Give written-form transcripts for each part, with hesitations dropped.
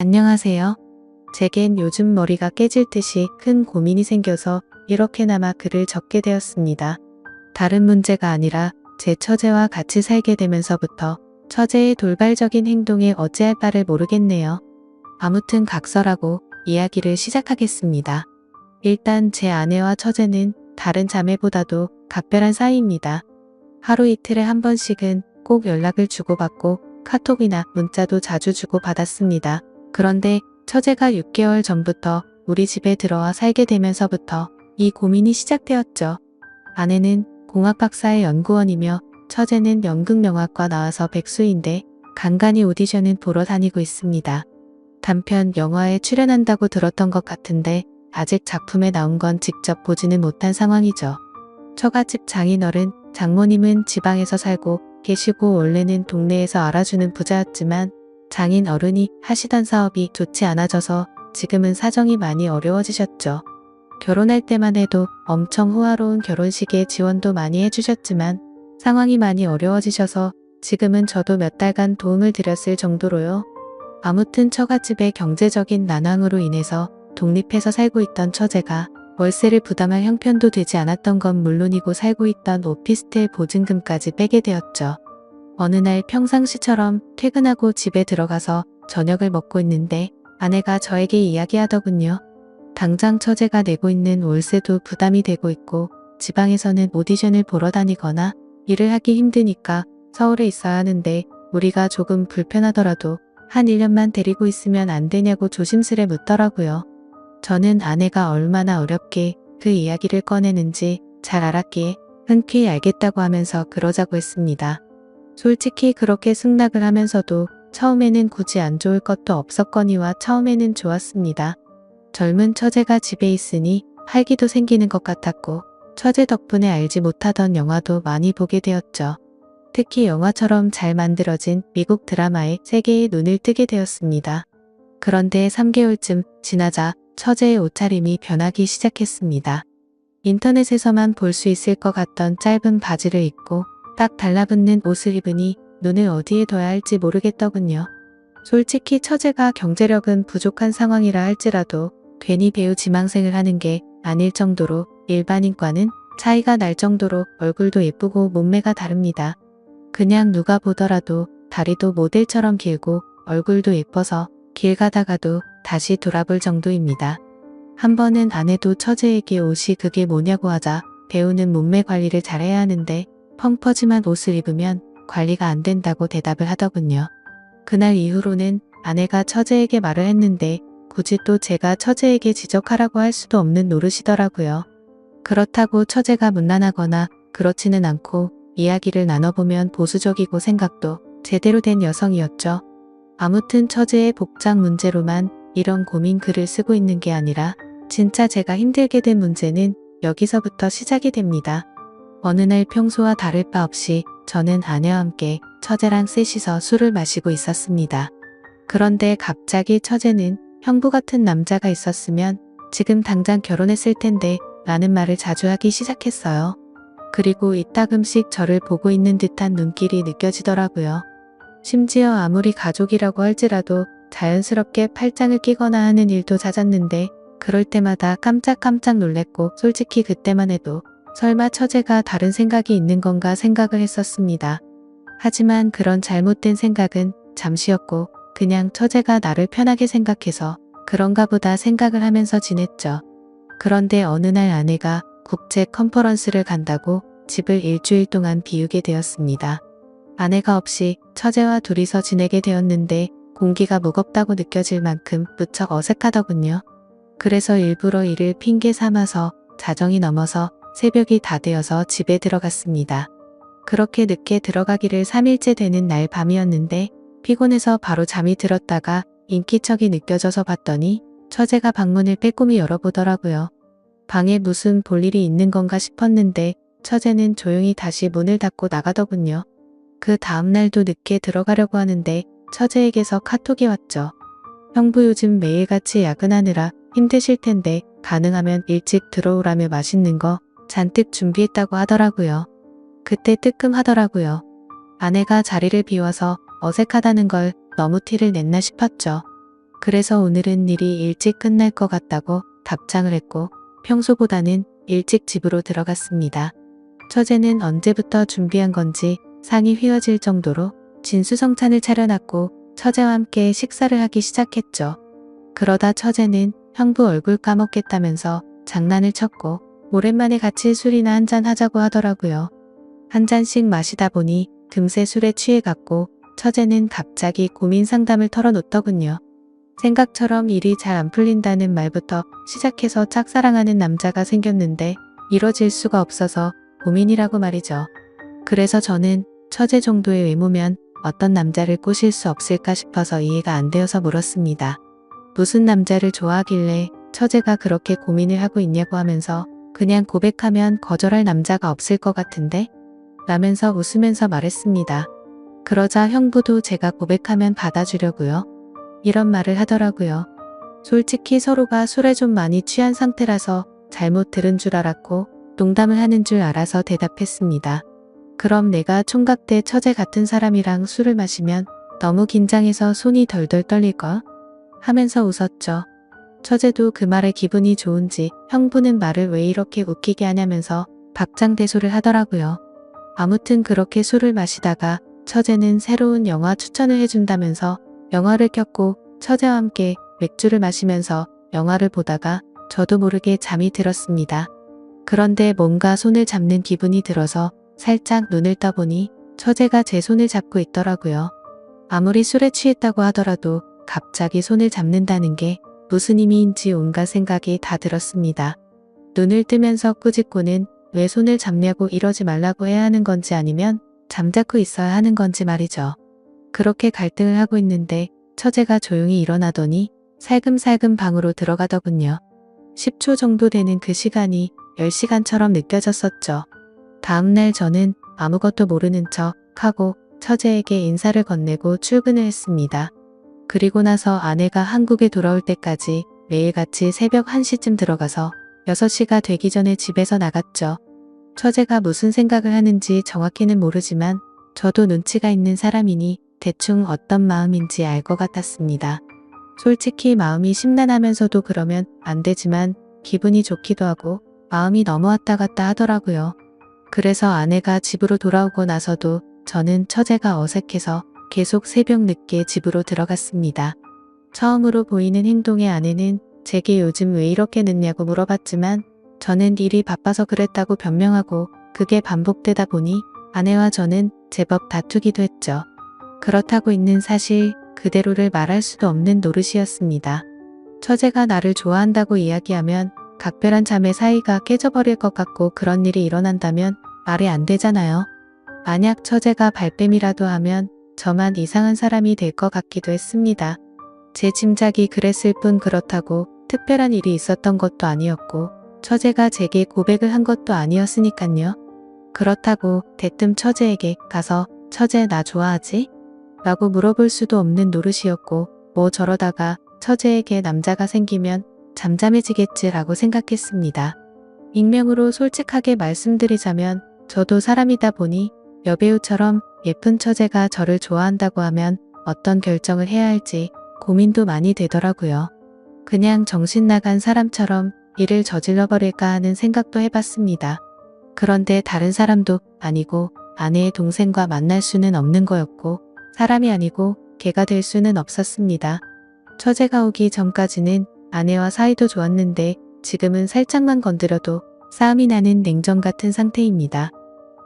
안녕하세요. 제겐 요즘 머리가 깨질 듯이 큰 고민이 생겨서 이렇게나마 글을 적게 되었습니다. 다른 문제가 아니라 제 처제와 같이 살게 되면서부터 처제의 돌발적인 행동에 어찌할 바를 모르겠네요. 아무튼 각설하고 이야기를 시작하겠습니다. 일단 제 아내와 처제는 다른 자매보다도 각별한 사이입니다. 하루 이틀에 한 번씩은 꼭 연락을 주고받고 카톡이나 문자도 자주 주고받았습니다. 그런데 처제가 6개월 전부터 우리 집에 들어와 살게 되면서부터 이 고민이 시작되었죠. 아내는 공학 박사의 연구원이며 처제는 연극영화과 나와서 백수인데 간간히 오디션은 보러 다니고 있습니다. 단편 영화에 출연한다고 들었던 것 같은데 아직 작품에 나온 건 직접 보지는 못한 상황이죠. 처갓집 장인어른, 장모님은 지방에서 살고 계시고 원래는 동네에서 알아주는 부자였지만 장인 어른이 하시던 사업이 좋지 않아져서 지금은 사정이 많이 어려워지셨죠. 결혼할 때만 해도 엄청 호화로운 결혼식에 지원도 많이 해주셨지만 상황이 많이 어려워지셔서 지금은 저도 몇 달간 도움을 드렸을 정도로요. 아무튼 처갓집의 경제적인 난항으로 인해서 독립해서 살고 있던 처제가 월세를 부담할 형편도 되지 않았던 건 물론이고 살고 있던 오피스텔 보증금까지 빼게 되었죠. 어느 날 평상시처럼 퇴근하고 집에 들어가서 저녁을 먹고 있는데 아내가 저에게 이야기하더군요. 당장 처제가 내고 있는 월세도 부담이 되고 있고 지방에서는 오디션을 보러 다니거나 일을 하기 힘드니까 서울에 있어야 하는데 우리가 조금 불편하더라도 한 1년만 데리고 있으면 안 되냐고 조심스레 묻더라고요. 저는 아내가 얼마나 어렵게 그 이야기를 꺼내는지 잘 알았기에 흔쾌히 알겠다고 하면서 그러자고 했습니다. 솔직히 그렇게 승낙을 하면서도 처음에는 굳이 안 좋을 것도 없었거니와 처음에는 좋았습니다. 젊은 처제가 집에 있으니 활기도 생기는 것 같았고 처제 덕분에 알지 못하던 영화도 많이 보게 되었죠. 특히 영화처럼 잘 만들어진 미국 드라마에 세계의 눈을 뜨게 되었습니다. 그런데 3개월쯤 지나자 처제의 옷차림이 변하기 시작했습니다. 인터넷에서만 볼 수 있을 것 같던 짧은 바지를 입고 딱 달라붙는 옷을 입으니 눈을 어디에 둬야 할지 모르겠더군요. 솔직히 처제가 경제력은 부족한 상황이라 할지라도 괜히 배우 지망생을 하는 게 아닐 정도로 일반인과는 차이가 날 정도로 얼굴도 예쁘고 몸매가 다릅니다. 그냥 누가 보더라도 다리도 모델처럼 길고 얼굴도 예뻐서 길 가다가도 다시 돌아볼 정도입니다. 한 번은 아내도 처제에게 옷이 그게 뭐냐고 하자 배우는 몸매 관리를 잘해야 하는데 펑퍼짐한 옷을 입으면 관리가 안 된다고 대답을 하더군요. 그날 이후로는 아내가 처제에게 말을 했는데 굳이 또 제가 처제에게 지적하라고 할 수도 없는 노릇이더라고요. 그렇다고 처제가 문란하거나 그렇지는 않고 이야기를 나눠보면 보수적이고 생각도 제대로 된 여성이었죠. 아무튼 처제의 복장 문제로만 이런 고민 글을 쓰고 있는 게 아니라 진짜 제가 힘들게 된 문제는 여기서부터 시작이 됩니다. 어느 날 평소와 다를 바 없이 저는 아내와 함께 처제랑 셋이서 술을 마시고 있었습니다. 그런데 갑자기 처제는 형부 같은 남자가 있었으면 지금 당장 결혼했을 텐데 라는 말을 자주 하기 시작했어요. 그리고 이따금씩 저를 보고 있는 듯한 눈길이 느껴지더라고요. 심지어 아무리 가족이라고 할지라도 자연스럽게 팔짱을 끼거나 하는 일도 잦았는데 그럴 때마다 깜짝깜짝 놀랬고 솔직히 그때만 해도 설마 처제가 다른 생각이 있는 건가 생각을 했었습니다. 하지만 그런 잘못된 생각은 잠시였고 그냥 처제가 나를 편하게 생각해서 그런가 보다 생각을 하면서 지냈죠. 그런데 어느 날 아내가 국제 컨퍼런스를 간다고 집을 일주일 동안 비우게 되었습니다. 아내가 없이 처제와 둘이서 지내게 되었는데 공기가 무겁다고 느껴질 만큼 무척 어색하더군요. 그래서 일부러 이를 핑계 삼아서 자정이 넘어서 새벽이 다 되어서 집에 들어갔습니다. 그렇게 늦게 들어가기를 3일째 되는 날 밤이었는데 피곤해서 바로 잠이 들었다가 인기척이 느껴져서 봤더니 처제가 방문을 빼꼼히 열어보더라고요. 방에 무슨 볼일이 있는 건가 싶었는데 처제는 조용히 다시 문을 닫고 나가더군요. 그 다음날도 늦게 들어가려고 하는데 처제에게서 카톡이 왔죠. 형부 요즘 매일같이 야근하느라 힘드실 텐데 가능하면 일찍 들어오라며 맛있는 거 잔뜩 준비했다고 하더라고요. 그때 뜨끔하더라고요. 아내가 자리를 비워서 어색하다는 걸 너무 티를 냈나 싶었죠. 그래서 오늘은 일이 일찍 끝날 것 같다고 답장을 했고 평소보다는 일찍 집으로 들어갔습니다. 처제는 언제부터 준비한 건지 상이 휘어질 정도로 진수성찬을 차려놨고 처제와 함께 식사를 하기 시작했죠. 그러다 처제는 형부 얼굴 까먹겠다면서 장난을 쳤고 오랜만에 같이 술이나 한잔 하자고 하더라고요. 한 잔씩 마시다 보니 금세 술에 취해갔고 처제는 갑자기 고민 상담을 털어놓더군요. 생각처럼 일이 잘 안 풀린다는 말부터 시작해서 짝사랑하는 남자가 생겼는데 이뤄질 수가 없어서 고민이라고 말이죠. 그래서 저는 처제 정도의 외모면 어떤 남자를 꼬실 수 없을까 싶어서 이해가 안 되어서 물었습니다. 무슨 남자를 좋아하길래 처제가 그렇게 고민을 하고 있냐고 하면서 그냥 고백하면 거절할 남자가 없을 것 같은데? 라면서 웃으면서 말했습니다. 그러자 형부도 제가 고백하면 받아주려고요. 이런 말을 하더라고요. 솔직히 서로가 술에 좀 많이 취한 상태라서 잘못 들은 줄 알았고 농담을 하는 줄 알아서 대답했습니다. 그럼 내가 총각 때 처제 같은 사람이랑 술을 마시면 너무 긴장해서 손이 덜덜 떨릴까? 하면서 웃었죠. 처제도 그 말에 기분이 좋은지 형부는 말을 왜 이렇게 웃기게 하냐면서 박장대소를 하더라고요. 아무튼 그렇게 술을 마시다가 처제는 새로운 영화 추천을 해준다면서 영화를 켰고 처제와 함께 맥주를 마시면서 영화를 보다가 저도 모르게 잠이 들었습니다. 그런데 뭔가 손을 잡는 기분이 들어서 살짝 눈을 떠보니 처제가 제 손을 잡고 있더라고요. 아무리 술에 취했다고 하더라도 갑자기 손을 잡는다는 게 무슨 의미인지 온갖 생각이 다 들었습니다. 눈을 뜨면서 꾸짖고는 왜 손을 잡냐고 이러지 말라고 해야 하는 건지 아니면 잠자코 있어야 하는 건지 말이죠. 그렇게 갈등을 하고 있는데 처제가 조용히 일어나더니 살금살금 방으로 들어가더군요. 10초 정도 되는 그 시간이 10시간처럼 느껴졌었죠. 다음날 저는 아무것도 모르는 척 하고 처제에게 인사를 건네고 출근을 했습니다. 그리고 나서 아내가 한국에 돌아올 때까지 매일같이 새벽 1시쯤 들어가서 6시가 되기 전에 집에서 나갔죠. 처제가 무슨 생각을 하는지 정확히는 모르지만 저도 눈치가 있는 사람이니 대충 어떤 마음인지 알 것 같았습니다. 솔직히 마음이 심란하면서도 그러면 안 되지만 기분이 좋기도 하고 마음이 너무 왔다 갔다 하더라고요. 그래서 아내가 집으로 돌아오고 나서도 저는 처제가 어색해서 계속 새벽 늦게 집으로 들어갔습니다. 처음으로 보이는 행동의 아내는 제게 요즘 왜 이렇게 늦냐고 물어봤지만 저는 일이 바빠서 그랬다고 변명하고 그게 반복되다 보니 아내와 저는 제법 다투기도 했죠. 그렇다고 있는 사실 그대로를 말할 수도 없는 노릇이었습니다. 처제가 나를 좋아한다고 이야기하면 각별한 자매 사이가 깨져버릴 것 같고 그런 일이 일어난다면 말이 안 되잖아요. 만약 처제가 발뺌이라도 하면 저만 이상한 사람이 될 것 같기도 했습니다. 제 짐작이 그랬을 뿐 그렇다고 특별한 일이 있었던 것도 아니었고 처제가 제게 고백을 한 것도 아니었으니깐요. 그렇다고 대뜸 처제에게 가서 처제 나 좋아하지? 라고 물어볼 수도 없는 노릇이었고 뭐 저러다가 처제에게 남자가 생기면 잠잠해지겠지라고 생각했습니다. 익명으로 솔직하게 말씀드리자면 저도 사람이다 보니 여배우처럼 예쁜 처제가 저를 좋아한다고 하면 어떤 결정을 해야 할지 고민도 많이 되더라고요. 그냥 정신 나간 사람처럼 일을 저질러 버릴까 하는 생각도 해봤습니다. 그런데 다른 사람도 아니고 아내의 동생과 만날 수는 없는 거였고 사람이 아니고 개가 될 수는 없었습니다. 처제가 오기 전까지는 아내와 사이도 좋았는데 지금은 살짝만 건드려도 싸움이 나는 냉전 같은 상태입니다.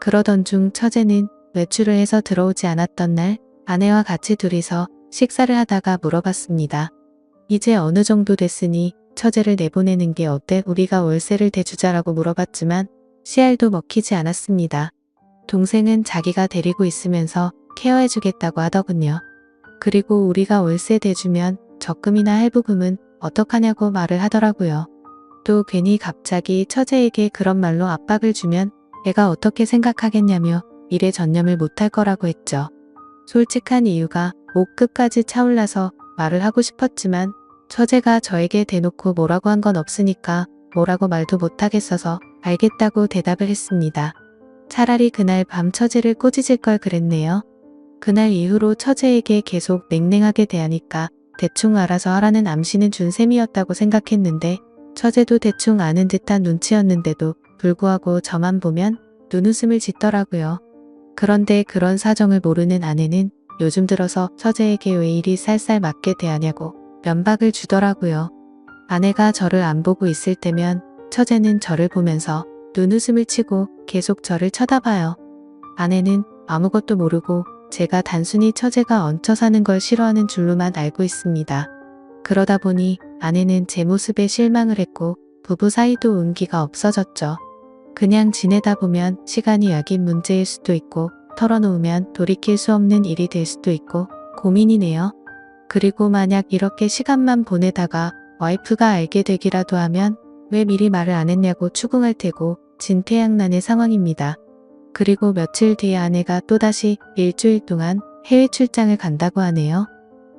그러던 중 처제는 외출을 해서 들어오지 않았던 날 아내와 같이 둘이서 식사를 하다가 물어봤습니다. 이제 어느 정도 됐으니 처제를 내보내는 게 어때? 우리가 월세를 대주자라고 물어봤지만 씨알도 먹히지 않았습니다. 동생은 자기가 데리고 있으면서 케어해주겠다고 하더군요. 그리고 우리가 월세 대주면 적금이나 할부금은 어떡하냐고 말을 하더라고요. 또 괜히 갑자기 처제에게 그런 말로 압박을 주면 애가 어떻게 생각하겠냐며 일에 전념을 못할 거라고 했죠. 솔직한 이유가 목 끝까지 차올라서 말을 하고 싶었지만 처제가 저에게 대놓고 뭐라고 한 건 없으니까 뭐라고 말도 못하겠어서 알겠다고 대답을 했습니다. 차라리 그날 밤 처제를 꼬지질 걸 그랬네요. 그날 이후로 처제에게 계속 냉랭하게 대하니까 대충 알아서 하라는 암시는 준 셈이었다고 생각했는데 처제도 대충 아는 듯한 눈치였는데도 불구하고 저만 보면 눈웃음을 짓더라고요. 그런데 그런 사정을 모르는 아내는 요즘 들어서 처제에게 왜 이리 쌀쌀 맞게 대하냐고 면박을 주더라고요. 아내가 저를 안 보고 있을 때면 처제는 저를 보면서 눈웃음을 치고 계속 저를 쳐다봐요. 아내는 아무것도 모르고 제가 단순히 처제가 얹혀 사는 걸 싫어하는 줄로만 알고 있습니다. 그러다 보니 아내는 제 모습에 실망을 했고 부부 사이도 운기가 없어졌죠. 그냥 지내다 보면 시간이 약인 문제일 수도 있고 털어놓으면 돌이킬 수 없는 일이 될 수도 있고 고민이네요. 그리고 만약 이렇게 시간만 보내다가 와이프가 알게 되기라도 하면 왜 미리 말을 안 했냐고 추궁할 테고 진퇴양난의 상황입니다. 그리고 며칠 뒤에 아내가 또다시 일주일 동안 해외 출장을 간다고 하네요.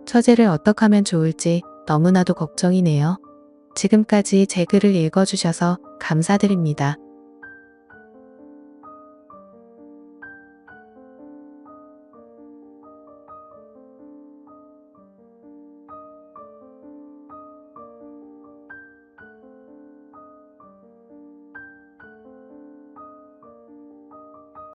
처제를 어떻게 하면 좋을지 너무나도 걱정이네요. 지금까지 제 글을 읽어주셔서 감사드립니다.